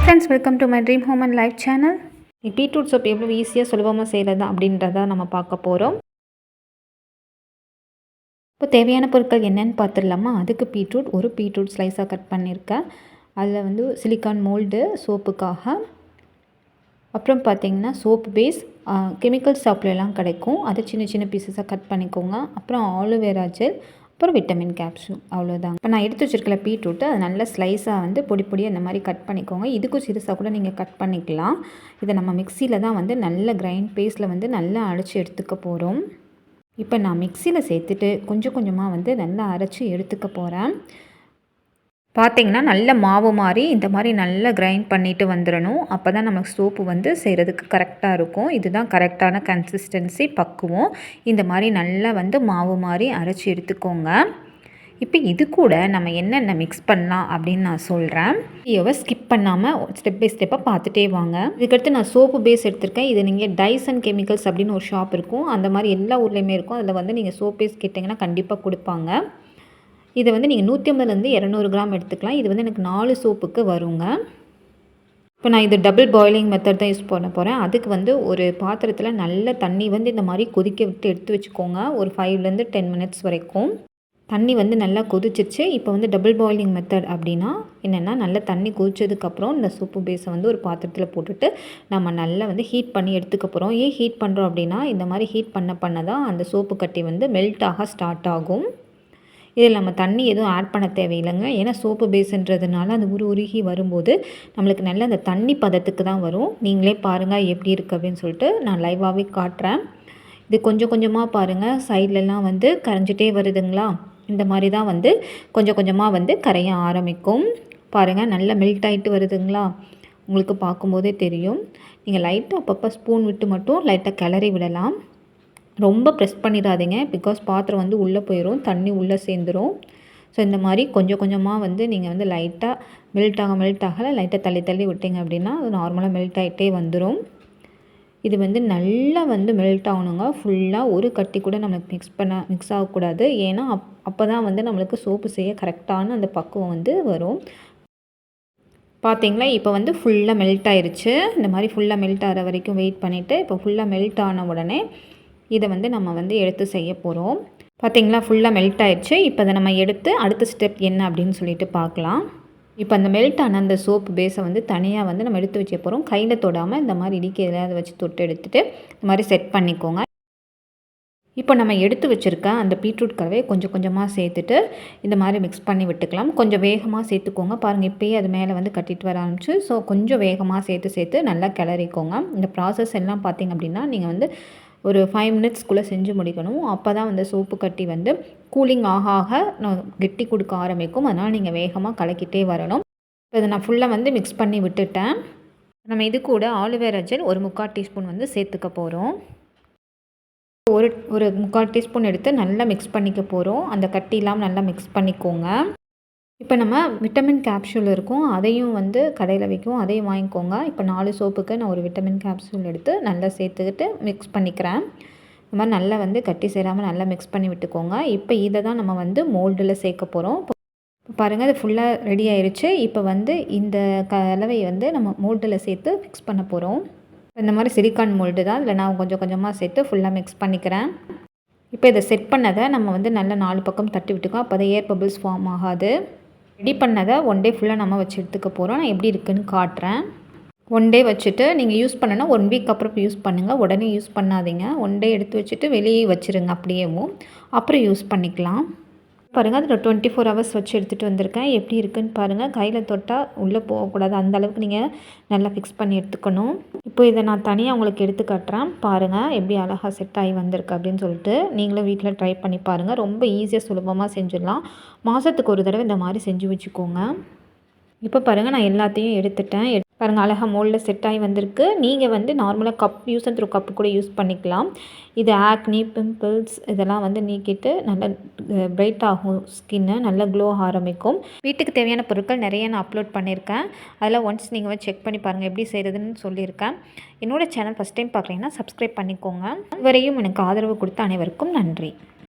Friends, welcome to my dream home and life channel. Beetroot soap எவ்வளோ ஈஸியாக சுலபமாக செய்கிறது அப்படின்றத நம்ம பார்க்க போகிறோம். இப்போ தேவையான பொருட்கள் என்னென்னு பார்த்துடலாமா? அதுக்கு ஒரு பீட்ரூட் ஸ்லைஸாக கட் பண்ணியிருக்கேன். அதில் வந்து சிலிக்கான் மோல்டு சோப்புக்காக, அப்புறம் பார்த்திங்கன்னா சோப்பு பேஸ் கெமிக்கல் ஷாப்லலாம் கிடைக்கும், அதை சின்ன சின்ன பீசஸாக கட் பண்ணிக்கோங்க. அப்புறம் ஆலோவேரா ஜெல், அப்புறம் விட்டமின் கேப்சூல், அவ்வளோதாங்க. இப்போ நான் எடுத்து வச்சுருக்கல பீட்ரூட்டு அது நல்ல ஸ்லைஸாக வந்து பொடியாக இந்த மாதிரி கட் பண்ணிக்கோங்க. இதுக்கும் சிறுசாக கூட நீங்கள் கட் பண்ணிக்கலாம். இதை நம்ம மிக்சியில் தான் வந்து நல்ல கிரைண்ட் பேஸ்ட்டில் வந்து நல்லா அரைச்சி எடுத்துக்க போகிறோம். இப்போ நான் மிக்சியில் சேர்த்துட்டு கொஞ்சம் கொஞ்சமாக வந்து நல்லா அரைச்சி எடுத்துக்க போகிறேன். பார்த்திங்கன்னா நல்ல மாவு மாதிரி இந்த மாதிரி நல்லா கிரைண்ட் பண்ணிவிட்டு வந்துடணும். அப்போ தான் நமக்கு சோப்பு வந்து செய்கிறதுக்கு கரெக்டாக இருக்கும். இதுதான் கரெக்டான கன்சிஸ்டன்சி, பக்குவம். இந்த மாதிரி நல்லா வந்து மாவு மாதிரி அரைச்சி எடுத்துக்கோங்க. இப்போ இது கூட நம்ம என்னென்ன மிக்ஸ் பண்ணலாம் அப்படின்னு நான் சொல்கிறேன். வீடியோவை ஸ்கிப் பண்ணாமல் ஸ்டெப் பை ஸ்டெப்பாக பார்த்துட்டே வாங்க. இதுக்கடுத்து நான் சோப்பு பேஸ் எடுத்திருக்கேன். இது நீங்கள் டைசன் கெமிக்கல்ஸ் அப்படின்னு ஒரு ஷாப் இருக்கும், அந்த மாதிரி எல்லா ஊர்லேயுமே இருக்கும். அதில் வந்து நீங்கள் சோப் பேஸ் கேட்டிங்கன்னா கண்டிப்பாக கொடுப்பாங்க. இதை வந்து நீங்கள் 150லேருந்து 200 கிராம் எடுத்துக்கலாம். இது வந்து எனக்கு 4 சோப்புக்கு வருங்க. இப்போ நான் இது டபுள் பாயிலிங் மெத்தட் தான் யூஸ் பண்ண போகிறேன். அதுக்கு வந்து ஒரு பாத்திரத்தில் நல்ல தண்ணி வந்து இந்த மாதிரி கொதிக்க விட்டு எடுத்து வச்சுக்கோங்க. ஒரு 5லேருந்து 10 மினிட்ஸ் வரைக்கும் தண்ணி வந்து நல்லா கொதிச்சிருச்சு. இப்போ வந்து டபுள் பாயிலிங் மெத்தட் அப்படின்னா என்னென்னா, நல்லா தண்ணி கொதிச்சதுக்கப்புறம் இந்த சோப்பு பேஸை வந்து ஒரு பாத்திரத்தில் போட்டுட்டு நம்ம நல்லா வந்து ஹீட் பண்ணி எடுத்துக்க போகிறோம். ஏன் ஹீட் பண்ணுறோம் அப்படின்னா, இந்த மாதிரி ஹீட் பண்ண தான் அந்த சோப்பு கட்டி வந்து மெல்ட் ஆக ஸ்டார்ட் ஆகும். இதில் நம்ம தண்ணி எதுவும் ஆட் பண்ண தேவையில்லைங்க. ஏன்னா சோப்பு பேஸுன்றதுனால அந்த உருகி வரும்போது நம்மளுக்கு நல்ல அந்த தண்ணி பதத்துக்கு தான் வரும். நீங்களே பாருங்கள் எப்படி இருக்குது அப்படின்னு சொல்லிட்டு நான் லைவாகவே காட்டுறேன். இது கொஞ்சம் கொஞ்சமாக பாருங்கள், சைட்லலாம் வந்து கரைஞ்சிட்டே வருதுங்களா? இந்த மாதிரி தான் வந்து கொஞ்சம் கொஞ்சமாக வந்து கரைய ஆரம்பிக்கும். பாருங்கள், நல்லா மெல்ட் ஆகிட்டு வருதுங்களா? உங்களுக்கு பார்க்கும்போதே தெரியும். நீங்கள் லைட்டாக அப்பப்போ ஸ்பூன் விட்டு மட்டும் லைட்டாக கிளறி விடலாம். ரொம்ப ப்ரெஸ் பண்ணிடாதீங்க, பிகாஸ் பாத்திரம் வந்து உள்ளே போயிடும், தண்ணி உள்ளே சேர்ந்துடும். ஸோ இந்த மாதிரி கொஞ்சம் கொஞ்சமாக வந்து நீங்கள் வந்து லைட்டாக மெல்ட் ஆகலை லைட்டாக தள்ளி விட்டிங்க அப்படின்னா அது நார்மலாக மெல்ட் ஆகிட்டே வந்துடும். இது வந்து நல்லா வந்து மெல்ட் ஆகணுங்க. ஃபுல்லாக ஒரு கட்டி கூட நம்மளுக்கு மிக்ஸ் ஆகக்கூடாது. ஏன்னா அப்போ தான் வந்து நம்மளுக்கு சோப்பு செய்ய கரெக்டான அந்த பக்குவம் வந்து வரும். பார்த்தீங்களா, இப்போ வந்து ஃபுல்லாக மெல்ட் ஆயிடுச்சு. இந்த மாதிரி ஃபுல்லாக மெல்ட் ஆகிற வரைக்கும் வெயிட் பண்ணிவிட்டு, இப்போ ஃபுல்லாக மெல்ட் ஆன உடனே இதை வந்து நம்ம வந்து எடுத்து செய்ய போகிறோம். பார்த்திங்களா, ஃபுல்லாக மெல்ட் ஆயிடுச்சு. இப்போ அதை நம்ம எடுத்து அடுத்த ஸ்டெப் என்ன அப்படின்னு சொல்லிட்டு பார்க்கலாம். இப்போ அந்த மெல்ட் ஆன அந்த சோப்பு பேஸை வந்து தனியாக வந்து நம்ம எடுத்து வச்ச போகிறோம். கையில் தொடாமல் இந்த மாதிரி இடிக்க எதாவது வச்சு தொட்டு எடுத்துகிட்டு இந்த மாதிரி செட் பண்ணிக்கோங்க. இப்போ நம்ம எடுத்து வச்சுருக்க அந்த பீட்ரூட் கலவையை கொஞ்சம் கொஞ்சமாக சேர்த்துட்டு இந்த மாதிரி மிக்ஸ் பண்ணி விட்டுக்கலாம். கொஞ்சம் வேகமாக சேர்த்துக்கோங்க. பாருங்கள், இப்போயே அது மேலே வந்து கட்டிட்டு வர ஆரம்பிச்சு. ஸோ கொஞ்சம் வேகமாக சேர்த்து நல்லா கிளறிக்கோங்க. இந்த ப்ராசஸ் எல்லாம் பார்த்திங்க அப்படின்னா நீங்கள் வந்து ஒரு 5 மினிட்ஸ்க்குள்ளே செஞ்சு முடிக்கணும். அப்போ தான் வந்து சோப்பு கட்டி வந்து கூலிங் ஆக கெட்டி கொடுக்க ஆரம்பிக்கும். அதனால் நீங்கள் வேகமாக கலக்கிட்டே வரணும். இப்போ இதை நான் ஃபுல்லாக வந்து மிக்ஸ் பண்ணி விட்டுட்டேன். நம்ம இது கூட ஆலோவேரா ஜெல் ஒரு 3/4 டீஸ்பூன் வந்து சேர்த்துக்க போகிறோம். ஒரு 3/4 டீஸ்பூன் எடுத்து நல்லா மிக்ஸ் பண்ணிக்க போகிறோம். அந்த கட்டி இல்லாமல் நல்லா மிக்ஸ் பண்ணிக்கோங்க. இப்போ நம்ம விட்டமின் கேப்சூல் இருக்கும், அதையும் வந்து கடையில் விற்கும், அதையும் வாங்கிக்கோங்க. இப்போ 4 சோப்புக்கு நான் ஒரு விட்டமின் கேப்சூல் எடுத்து நல்லா சேர்த்துக்கிட்டு மிக்ஸ் பண்ணிக்கிறேன். இந்த மாதிரி நல்லா வந்து கட்டி சேராமல் நல்லா மிக்ஸ் பண்ணி விட்டுக்கோங்க. இப்போ இதை தான் நம்ம வந்து மோல்டில் சேர்க்க போகிறோம். இப்போ பாருங்கள், இது ஃபுல்லாக ரெடி ஆயிடுச்சு. இப்போ வந்து இந்த கலவையை வந்து நம்ம மோல்டில் சேர்த்து மிக்ஸ் பண்ண போகிறோம். இந்த மாதிரி சிலிக்கான் மோல்டு தான், இதில் நான் கொஞ்சம் கொஞ்சமாக சேர்த்து ஃபுல்லாக மிக்ஸ் பண்ணிக்கிறேன். இப்போ இதை செட் பண்ணதை நம்ம வந்து நல்லா 4 பக்கம் தட்டி விட்டுக்கோம். அப்போ அதை ஏர் பபிள்ஸ் ஃபார்ம் ஆகாது. ரெடி பண்ணதை 1 டே ஃபுல்லாக நம்ம வச்சு எடுத்துக்க போகிறோம். நான் எப்படி இருக்குதுன்னு காட்டுறேன். 1 டே வச்சுட்டு நீங்கள் யூஸ் பண்ணனா 1 வீக் அப்புறம் யூஸ் பண்ணுங்கள். உடனே யூஸ் பண்ணாதீங்க. 1 டே எடுத்து வச்சுட்டு வெளியே வச்சுருங்க அப்படியேவும், அப்புறம் யூஸ் பண்ணிக்கலாம். பாருங்கள், அதில் 24 ஹவர்ஸ் வச்சு எடுத்துகிட்டு வந்திருக்கேன். எப்படி இருக்குதுன்னு பாருங்கள். கையில் தொட்டால் உள்ளே போகக்கூடாது, அந்த அளவுக்கு நீங்கள் நல்லா ஃபிக்ஸ் பண்ணி எடுத்துக்கணும். இப்போ இதை நான் தனியாக உங்களுக்கு எடுத்து காட்டுறேன். பாருங்கள் எப்படி அழகாக செட் ஆகி வந்திருக்கு அப்படின்னு சொல்லிட்டு நீங்களும் வீட்டில் ட்ரை பண்ணி பாருங்கள். ரொம்ப ஈஸியாக சுலபமாக செஞ்சிடலாம். மாதத்துக்கு ஒரு தடவை இந்த மாதிரி செஞ்சு வச்சுக்கோங்க. இப்போ பாருங்கள், நான் எல்லாத்தையும் எடுத்துட்டேன். பாருங்கள், அழகாக மோல்டில் செட் ஆகி வந்திருக்கு. நீங்கள் வந்து நார்மலாக cup use and through cup கூட யூஸ் பண்ணிக்கலாம். இது ஆக்னி, பிம்பிள்ஸ் இதெல்லாம் வந்து நீக்கிட்டு நல்லா பிரைட் ஆகும், ஸ்கின்னு நல்லா க்ளோ ஆரம்பிக்கும். வீட்டுக்கு தேவையான பொருட்கள் நிறைய நான் அப்லோட் பண்ணியிருக்கேன். அதில் ஒன்ஸ் நீங்கள் வந்து செக் பண்ணி பாருங்கள் எப்படி செய்கிறதுன்னு சொல்லியிருக்கேன். என்னோடய சேனல் ஃபஸ்ட் டைம் பார்க்குறீங்கன்னா சப்ஸ்கிரைப் பண்ணிக்கோங்க. இதுவரையும் எனக்கு ஆதரவு கொடுத்த அனைவருக்கும் நன்றி.